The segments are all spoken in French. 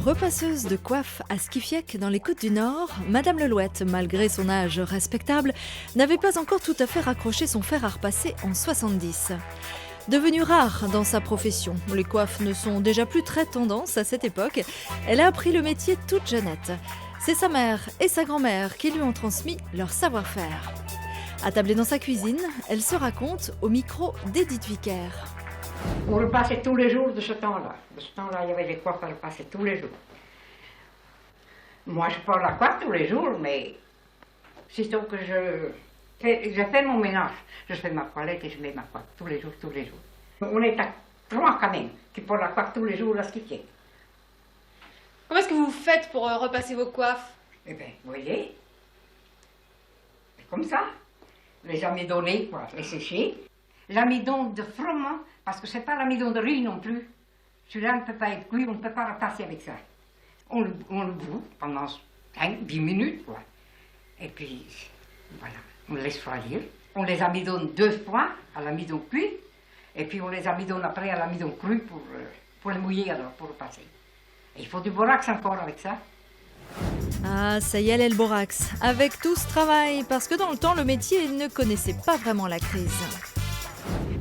Repasseuse de coiffe à Skifiec dans les Côtes-du-Nord, Madame Lelouette, malgré son âge respectable, n'avait pas encore tout à fait raccroché son fer à repasser en 70. Devenue rare dans sa profession, les coiffes ne sont déjà plus très tendance à cette époque, elle a appris le métier toute jeunette. C'est sa mère et sa grand-mère qui lui ont transmis leur savoir-faire. Attablée dans sa cuisine, elle se raconte au micro d'Edith Vicker. On repassait tous les jours de ce temps-là. De ce temps-là, il y avait des coiffes à repasser tous les jours. Moi, je porte la coiffe tous les jours, mais sitôt que je fais mon ménage, je fais ma toilette et je mets ma coiffe tous les jours, tous les jours. On est à 3 quand même qui portent la coiffe tous les jours à ce qui tient. Comment est-ce que vous faites pour repasser vos coiffes? Eh bien, vous voyez, c'est comme ça. Les amidonnés, quoi, les sécher. L'amidon de froment, parce que c'est pas l'amidon de riz non plus. Celui-là ne peut pas être cuit, on ne peut pas repasser avec ça. On le bout pendant 5-10 minutes, quoi. Et puis, voilà, on le laisse refroidir. On les amidonne 2 fois à l'amidon cuit, et puis on les amidonne après à l'amidon cru pour les mouiller alors, pour repasser. Et il faut du borax encore avec ça. Ah, ça y est, le borax. Avec tout ce travail, parce que dans le temps, le métier ne connaissait pas vraiment la crise.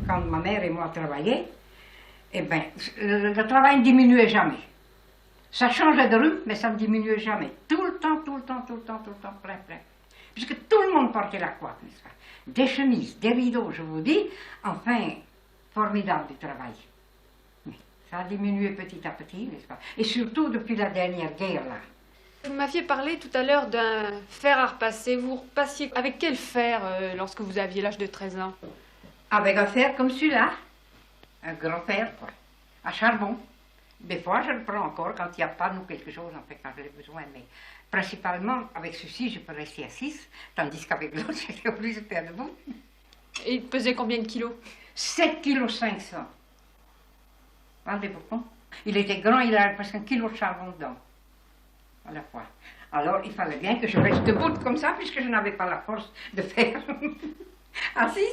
Quand ma mère et moi travaillions, eh ben, le travail ne diminuait jamais. Ça changeait de rythme, mais ça ne diminuait jamais. Tout le temps, plein. Puisque tout le monde portait la coiffe, n'est-ce pas? Des chemises, des rideaux, je vous dis. Enfin, formidable du travail. Mais ça a diminué petit à petit, n'est-ce pas? Et surtout depuis la dernière guerre, là. Vous m'aviez parlé tout à l'heure d'un fer à repasser. Vous repassiez avec quel fer lorsque vous aviez l'âge de 13 ans? Avec un fer comme celui-là, un grand fer, quoi, à charbon. Des fois, je le prends encore quand il n'y a pas ou quelque chose, en fait, quand j'ai besoin. Mais principalement, avec ceci, je peux rester assise, tandis qu'avec l'autre, j'étais obligée de faire debout. Et il pesait combien de kilos? 7,5 kg. Rendez-vous compte? Il était grand, il avait presque 1 kg de charbon dedans, à la fois. Alors, il fallait bien que je reste debout comme ça, puisque je n'avais pas la force de faire assise.